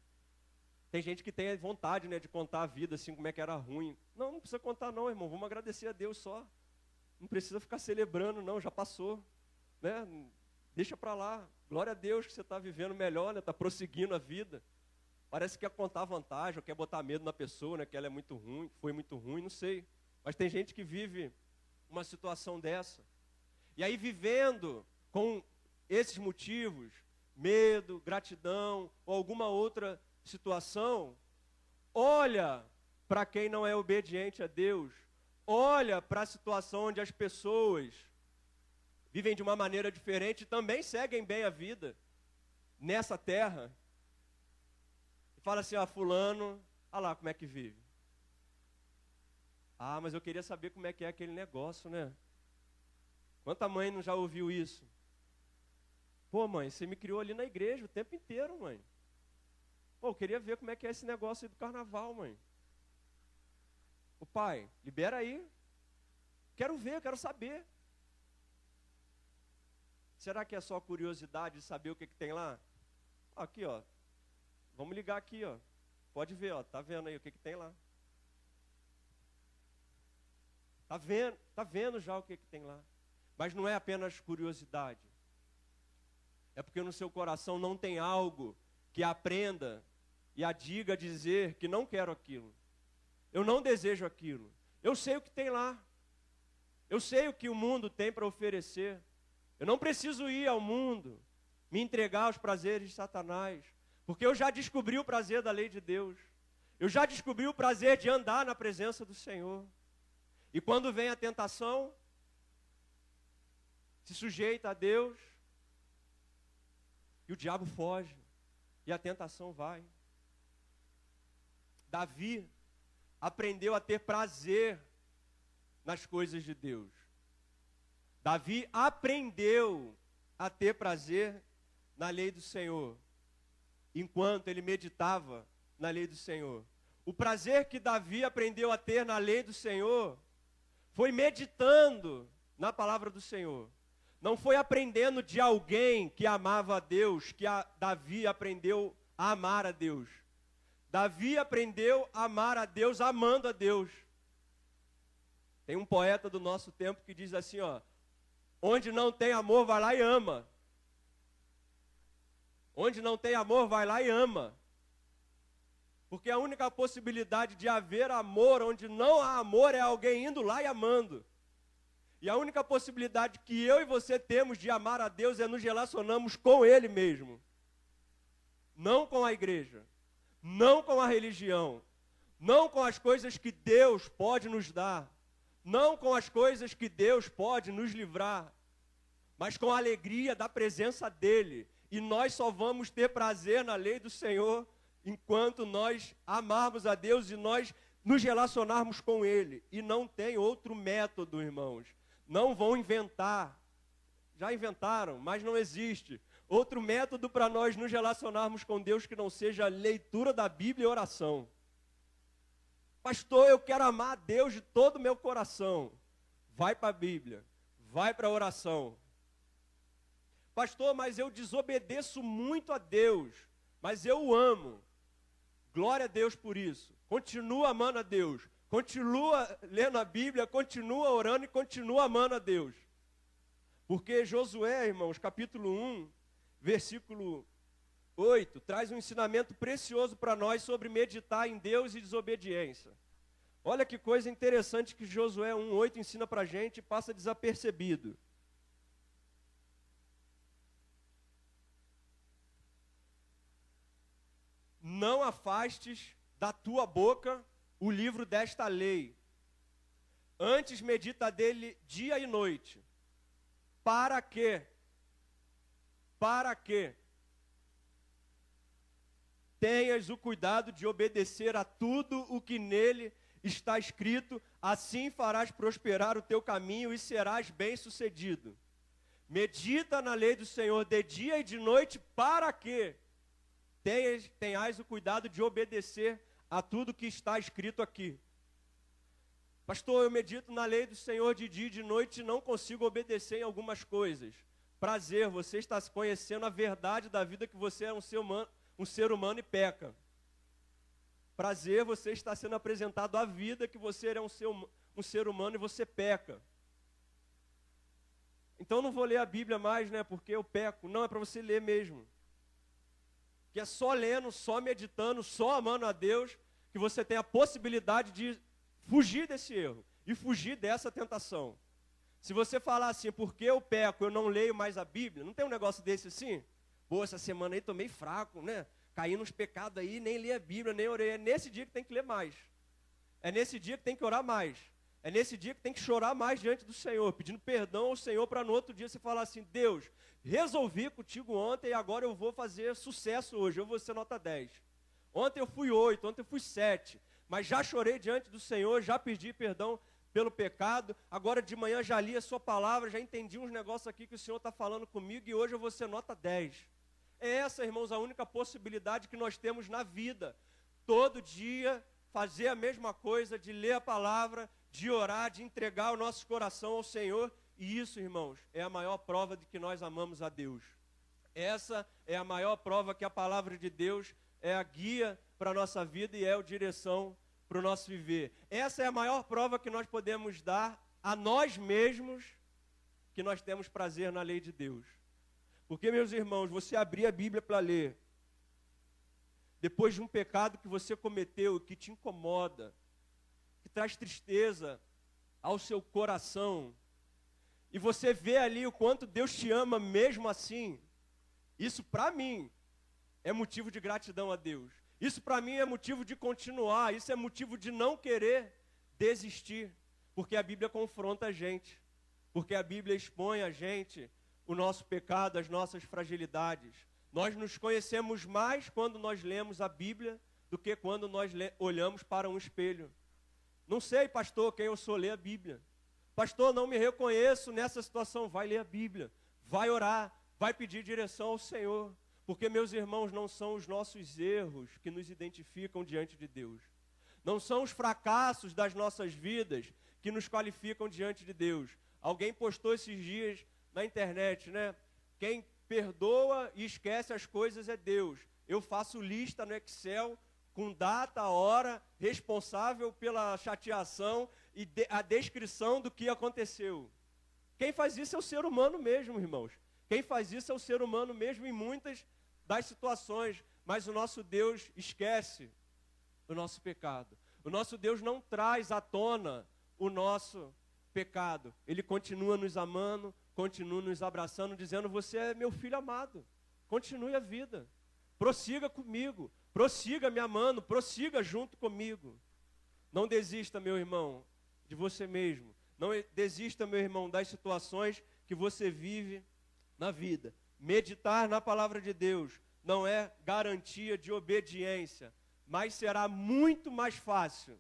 S1: Tem gente que tem vontade, né, de contar a vida, assim, como é que era ruim. Não, não precisa contar não, irmão. Vamos agradecer a Deus só. Não precisa ficar celebrando, não. Já passou. Né? Deixa para lá. Glória a Deus que você está vivendo melhor, né? Está prosseguindo a vida. Parece que quer contar vantagem, ou quer botar medo na pessoa, né? Que ela é muito ruim, foi muito ruim, não sei. Mas tem gente que vive uma situação dessa. E aí, vivendo com esses motivos, medo, gratidão, ou alguma outra situação, olha para quem não é obediente a Deus, olha para a situação onde as pessoas vivem de uma maneira diferente e também seguem bem a vida nessa terra, e fala assim, fulano, olha lá como é que vive. Mas eu queria saber como é que é aquele negócio, né? Quanta mãe não já ouviu isso? Pô, mãe, você me criou ali na igreja o tempo inteiro, mãe. Pô, eu queria ver como é que é esse negócio aí do carnaval, mãe. O pai, libera aí. Quero ver, quero saber. Será que é só curiosidade de saber o que tem lá? Aqui, ó. Vamos ligar aqui, ó. Pode ver, ó. Tá vendo aí o que tem lá? Tá vendo já o que tem lá. Mas não é apenas curiosidade. É porque no seu coração não tem algo que aprenda e a diga dizer que não quero aquilo. Eu não desejo aquilo. Eu sei o que tem lá. Eu sei o que o mundo tem para oferecer. Eu não preciso ir ao mundo. me entregar aos prazeres de Satanás, porque eu já descobri o prazer da lei de Deus. Eu já descobri o prazer de andar na presença do Senhor. E quando vem a tentação, se sujeita a Deus, e o diabo foge, e a tentação vai. Davi aprendeu a ter prazer nas coisas de Deus. Davi aprendeu a ter prazer na lei do Senhor, enquanto ele meditava na lei do Senhor. O prazer que Davi aprendeu a ter na lei do Senhor foi meditando na palavra do Senhor. Não foi aprendendo de alguém que amava a Deus, que Davi aprendeu a amar a Deus. Davi aprendeu a amar a Deus amando a Deus. Tem um poeta do nosso tempo que diz assim, ó: onde não tem amor, vai lá e ama. Onde não tem amor, vai lá e ama. Porque a única possibilidade de haver amor, onde não há amor, é alguém indo lá e amando. E a única possibilidade que eu e você temos de amar a Deus é nos relacionarmos com Ele mesmo. Não com a igreja, não com a religião, não com as coisas que Deus pode nos dar, não com as coisas que Deus pode nos livrar, mas com a alegria da presença dEle. E nós só vamos ter prazer na lei do Senhor enquanto nós amarmos a Deus e nós nos relacionarmos com Ele. E não tem outro método, irmãos. Não vão inventar. Já inventaram, mas não existe outro método para nós nos relacionarmos com Deus que não seja a leitura da Bíblia e oração. Pastor, eu quero amar a Deus de todo o meu coração. Vai para a Bíblia, vai para a oração. Pastor, mas eu desobedeço muito a Deus, mas eu o amo. Glória a Deus por isso. Continua amando a Deus. Continua lendo a Bíblia, continua orando e continua amando a Deus. Porque Josué, irmãos, capítulo 1, versículo 8, traz um ensinamento precioso para nós sobre meditar em Deus e desobediência. Olha que coisa interessante que Josué 1:8 ensina para a gente e passa desapercebido. Não afastes da tua boca o livro desta lei. Antes medita dele dia e noite. Para quê? Para quê? Tenhas o cuidado de obedecer a tudo o que nele está escrito, assim farás prosperar o teu caminho e serás bem-sucedido. Medita na lei do Senhor de dia e de noite, para quê? Tenhais o cuidado de obedecer a tudo que está escrito aqui. Pastor, eu medito na lei do Senhor de dia e de noite e não consigo obedecer em algumas coisas. Prazer, você está conhecendo a verdade da vida, que você é um ser humano e peca. Prazer, você está sendo apresentado à vida que você é um ser humano e você peca. Então não vou ler a Bíblia mais, né, porque eu peco. Não, é para você ler mesmo. Que é só lendo, só meditando, só amando a Deus, que você tem a possibilidade de fugir desse erro e fugir dessa tentação. Se você falar assim, porque eu peco, eu não leio mais a Bíblia, não tem um negócio desse assim? Pô, essa semana aí tô meio fraco, né? Caí nos pecados aí, nem li a Bíblia, nem orei. É nesse dia que tem que ler mais. É nesse dia que tem que orar mais. É nesse dia que tem que chorar mais diante do Senhor, pedindo perdão ao Senhor, para no outro dia você falar assim, Deus, resolvi contigo ontem e agora eu vou fazer sucesso hoje, eu vou ser nota 10. Ontem eu fui 8, ontem eu fui 7, mas já chorei diante do Senhor, já pedi perdão pelo pecado, agora de manhã já li a sua palavra, já entendi uns negócios aqui que o Senhor está falando comigo e hoje eu vou ser nota 10. É essa, irmãos, a única possibilidade que nós temos na vida. Todo dia fazer a mesma coisa, de ler a palavra, de orar, de entregar o nosso coração ao Senhor. E isso, irmãos, é a maior prova de que nós amamos a Deus. Essa é a maior prova que a palavra de Deus é a guia para a nossa vida e é a direção para o nosso viver. Essa é a maior prova que nós podemos dar a nós mesmos que nós temos prazer na lei de Deus. Porque, meus irmãos, você abrir a Bíblia para ler, depois de um pecado que você cometeu, que te incomoda, que traz tristeza ao seu coração, e você vê ali o quanto Deus te ama mesmo assim, Isso para mim é motivo de gratidão a Deus. Isso para mim é motivo de continuar, isso é motivo de não querer desistir, porque a Bíblia confronta a gente, porque a Bíblia expõe a gente o nosso pecado, as nossas fragilidades. Nós nos conhecemos mais quando nós lemos a Bíblia do que quando nós olhamos para um espelho. Não sei, pastor, quem eu sou, lê a Bíblia. Pastor, não me reconheço nessa situação, vai ler a Bíblia, vai orar, vai pedir direção ao Senhor. Porque, meus irmãos, não são os nossos erros que nos identificam diante de Deus. Não são os fracassos das nossas vidas que nos qualificam diante de Deus. Alguém postou esses dias na internet, né? Quem perdoa e esquece as coisas é Deus. Eu faço lista no Excel com data, hora, responsável pela chateação e a descrição do que aconteceu. Quem faz isso é o ser humano mesmo, irmãos. Quem faz isso é o ser humano mesmo em muitas das situações, mas o nosso Deus esquece o nosso pecado. O nosso Deus não traz à tona o nosso pecado. Ele continua nos amando, continua nos abraçando, dizendo: você é meu filho amado, continue a vida, prossiga comigo, prossiga me amando, prossiga junto comigo. Não desista, meu irmão, de você mesmo. Não desista, meu irmão, das situações que você vive na vida. Meditar na palavra de Deus não é garantia de obediência, mas será muito mais fácil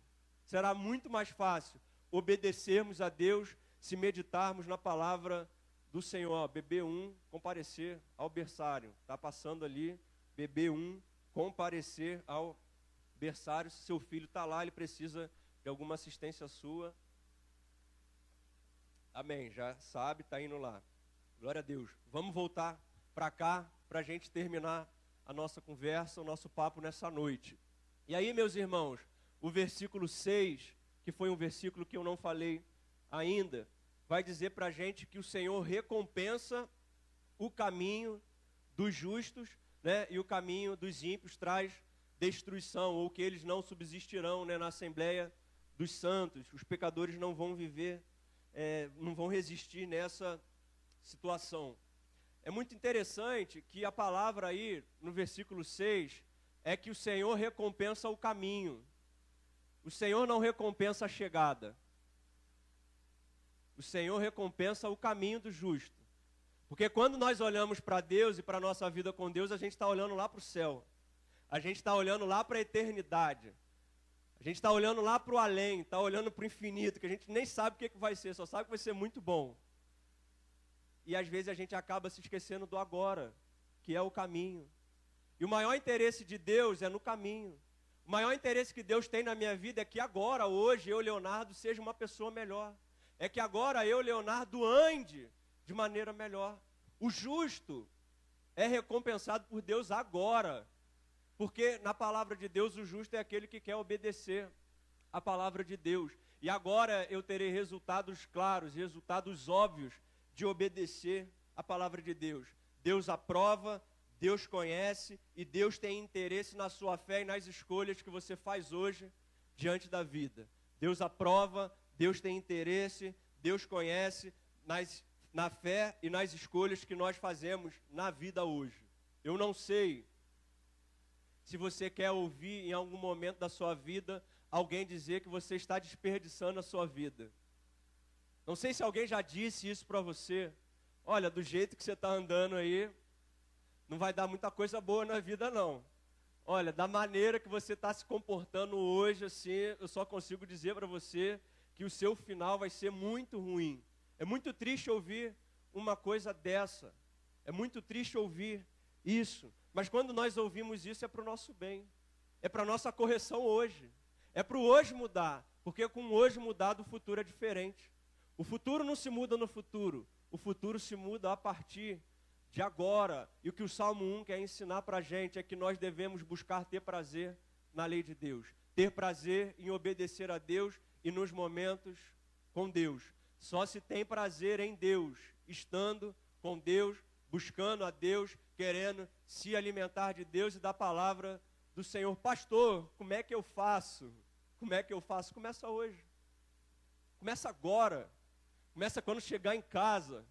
S1: obedecermos a Deus se meditarmos na palavra do Senhor. BB1, comparecer ao berçário. Está passando ali, BB1, comparecer ao berçário. Se seu filho está lá, ele precisa de alguma assistência sua. Amém, já sabe, está indo lá. Glória a Deus. Vamos voltar para cá, para a gente terminar a nossa conversa, o nosso papo nessa noite. E aí, meus irmãos, o versículo 6, que foi um versículo que eu não falei ainda, vai dizer para a gente que o Senhor recompensa o caminho dos justos, né, e o caminho dos ímpios traz destruição, ou que eles não subsistirão, né, na Assembleia dos Santos. Os pecadores não vão viver, não vão resistir nessa situação. É muito interessante que a palavra aí, no versículo 6, é que o Senhor recompensa o caminho. O Senhor não recompensa a chegada. O Senhor recompensa o caminho do justo. Porque quando nós olhamos para Deus e para a nossa vida com Deus, a gente está olhando lá para o céu. A gente está olhando lá para a eternidade. A gente está olhando lá para o além, está olhando para o infinito, que a gente nem sabe o que vai ser, só sabe que vai ser muito bom. E às vezes a gente acaba se esquecendo do agora, que é o caminho. E o maior interesse de Deus é no caminho. O maior interesse que Deus tem na minha vida é que agora, hoje, eu, Leonardo, seja uma pessoa melhor. É que agora eu, Leonardo, ande de maneira melhor. O justo é recompensado por Deus agora. Porque na palavra de Deus, o justo é aquele que quer obedecer a palavra de Deus. E agora eu terei resultados claros, resultados óbvios de obedecer a palavra de Deus. Deus aprova, Deus conhece e Deus tem interesse na sua fé e nas escolhas que você faz hoje diante da vida. Deus aprova, Deus tem interesse, Deus conhece na fé e nas escolhas que nós fazemos na vida hoje. Eu não sei se você quer ouvir em algum momento da sua vida alguém dizer que você está desperdiçando a sua vida. Não sei se alguém já disse isso para você. Olha, do jeito que você está andando aí, não vai dar muita coisa boa na vida, não. Olha, da maneira que você está se comportando hoje, assim, eu só consigo dizer para você que o seu final vai ser muito ruim. É muito triste ouvir uma coisa dessa. É muito triste ouvir isso. Mas quando nós ouvimos isso, é para o nosso bem. É para a nossa correção hoje. É para o hoje mudar. Porque com o hoje mudado, o futuro é diferente. O futuro não se muda no futuro. O futuro se muda a partir de agora. E o que o Salmo 1 quer ensinar para a gente é que nós devemos buscar ter prazer na lei de Deus. Ter prazer em obedecer a Deus e nos momentos com Deus. Só se tem prazer em Deus, estando com Deus, buscando a Deus, querendo se alimentar de Deus e da palavra do Senhor. Pastor, como é que eu faço? Como é que eu faço? Começa hoje. Começa agora. Começa quando chegar em casa.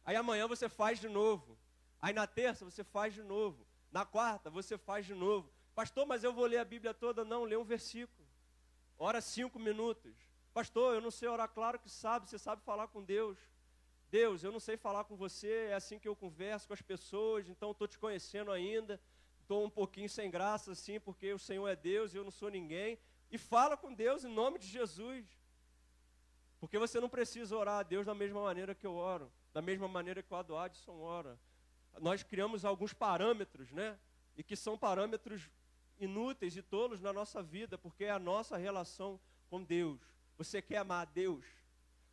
S1: Aí amanhã você faz de novo. Aí na terça você faz de novo. Na quarta você faz de novo. Pastor, mas eu vou ler a Bíblia toda. Não, lê um versículo. Ora 5 minutos. Pastor, eu não sei orar. Claro que sabe, você sabe falar com Deus. Deus, eu não sei falar com você, é assim que eu converso com as pessoas, então estou te conhecendo ainda, estou um pouquinho sem graça assim, porque o Senhor é Deus e eu não sou ninguém. E fala com Deus em nome de Jesus. Porque você não precisa orar a Deus da mesma maneira que eu oro, da mesma maneira que o Ado Adson ora. Nós criamos alguns parâmetros, né? E que são parâmetros inúteis e tolos na nossa vida, porque é a nossa relação com Deus. Você quer amar a Deus?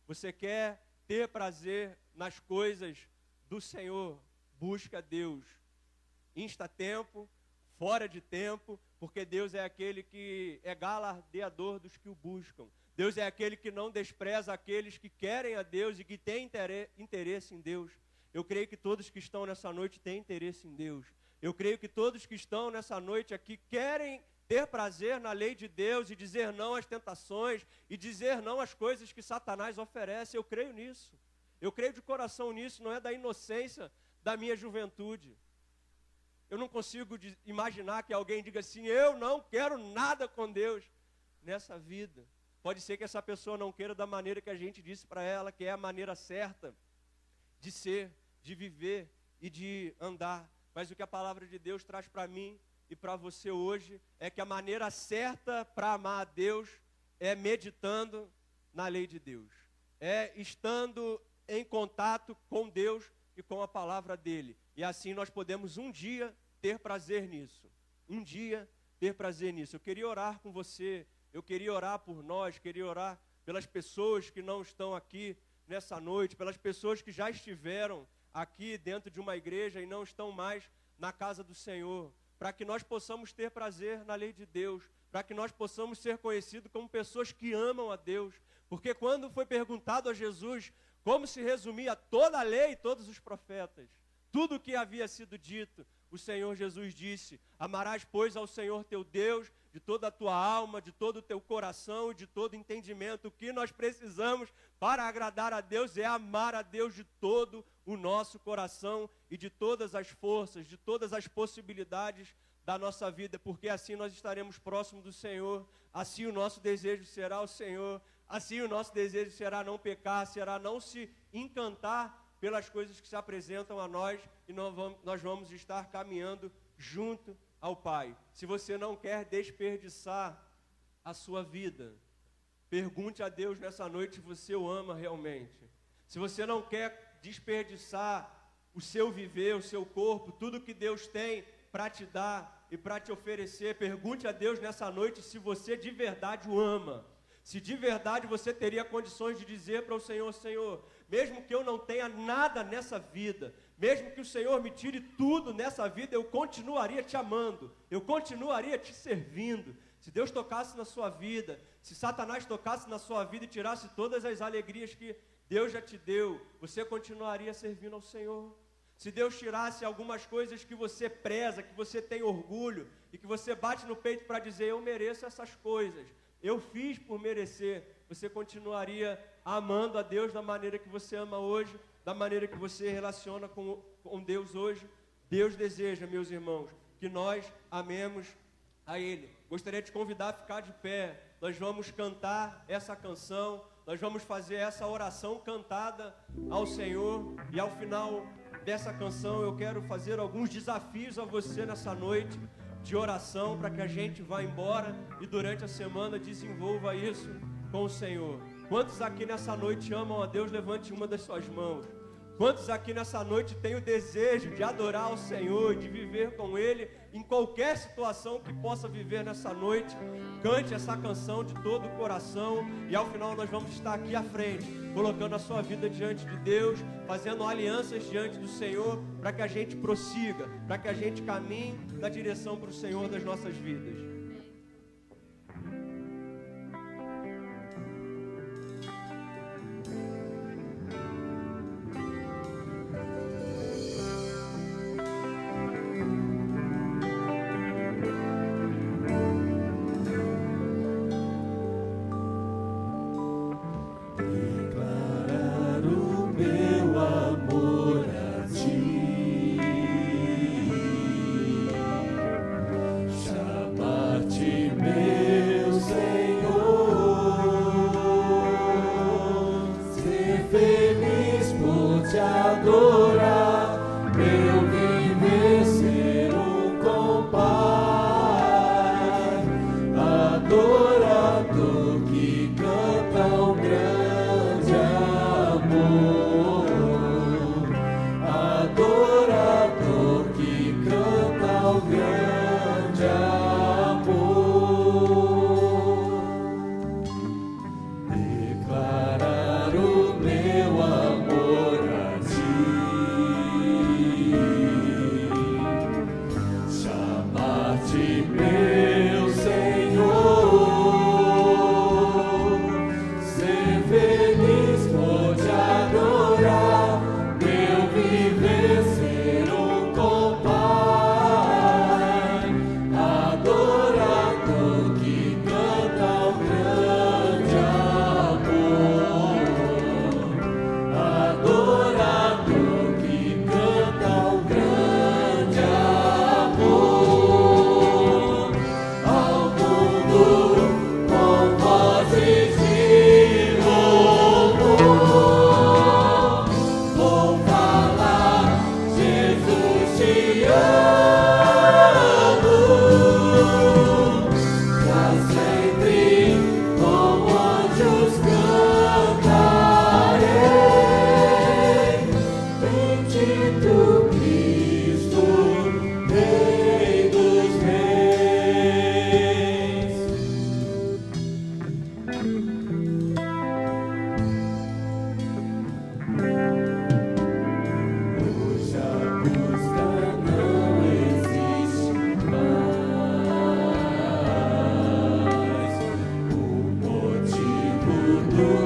S1: Você quer ter prazer nas coisas do Senhor? Busca Deus. Insta-tempo, fora de tempo, porque Deus é aquele que é galardeador dos que o buscam. Deus é aquele que não despreza aqueles que querem a Deus e que têm interesse em Deus. Eu creio que todos que estão nessa noite têm interesse em Deus. Eu creio que todos que estão nessa noite aqui querem ter prazer na lei de Deus e dizer não às tentações e dizer não às coisas que Satanás oferece. Eu creio nisso. Eu creio de coração nisso, não é da inocência da minha juventude. Eu não consigo imaginar que alguém diga assim, eu não quero nada com Deus nessa vida. Pode ser que essa pessoa não queira da maneira que a gente disse para ela, que é a maneira certa de ser, de viver e de andar. Mas o que a palavra de Deus traz para mim e para você hoje é que a maneira certa para amar a Deus é meditando na lei de Deus. É estando em contato com Deus e com a palavra dele. E assim nós podemos um dia ter prazer nisso. Um dia ter prazer nisso. Eu queria orar com você, eu queria orar por nós, queria orar pelas pessoas que não estão aqui nessa noite, pelas pessoas que já estiveram aqui dentro de uma igreja e não estão mais na casa do Senhor, para que nós possamos ter prazer na lei de Deus, para que nós possamos ser conhecidos como pessoas que amam a Deus, porque quando foi perguntado a Jesus como se resumia toda a lei e todos os profetas, tudo o que havia sido dito, o Senhor Jesus disse, amarás, pois, ao Senhor teu Deus, de toda a tua alma, de todo o teu coração, de todo entendimento. O que nós precisamos para agradar a Deus é amar a Deus de todo o nosso coração e de todas as forças, de todas as possibilidades da nossa vida, porque assim nós estaremos próximos do Senhor, assim o nosso desejo será o Senhor, assim o nosso desejo será não pecar, será não se encantar pelas coisas que se apresentam a nós, e nós vamos estar caminhando junto ao Pai. Se você não quer desperdiçar a sua vida, pergunte a Deus nessa noite se você o ama realmente. Se você não quer desperdiçar o seu viver, o seu corpo, tudo que Deus tem para te dar e para te oferecer, pergunte a Deus nessa noite se você de verdade o ama. Se de verdade você teria condições de dizer para o Senhor, Senhor, mesmo que eu não tenha nada nessa vida, mesmo que o Senhor me tire tudo nessa vida, eu continuaria te amando, eu continuaria te servindo. Se Deus tocasse na sua vida, se Satanás tocasse na sua vida e tirasse todas as alegrias que Deus já te deu, você continuaria servindo ao Senhor. Se Deus tirasse algumas coisas que você preza, que você tem orgulho, e que você bate no peito para dizer, eu mereço essas coisas, eu fiz por merecer, você continuaria amando a Deus da maneira que você ama hoje, da maneira que você relaciona com Deus hoje. Deus deseja, meus irmãos, que nós amemos a Ele. Gostaria de te convidar a ficar de pé. Nós vamos cantar essa canção, nós vamos fazer essa oração cantada ao Senhor, e ao final dessa canção eu quero fazer alguns desafios a você nessa noite de oração, para que a gente vá embora e durante a semana desenvolva isso com o Senhor. Quantos aqui nessa noite amam a Deus? Levante uma das suas mãos. Quantos aqui nessa noite têm o desejo de adorar ao Senhor, de viver com Ele em qualquer situação que possa viver nessa noite? Cante essa canção de todo o coração, e ao final nós vamos estar aqui à frente, colocando a sua vida diante de Deus, fazendo alianças diante do Senhor, para que a gente prossiga, para que a gente caminhe na direção para o Senhor das nossas vidas.
S2: Declarar o meu amor a ti.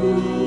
S2: Jesus.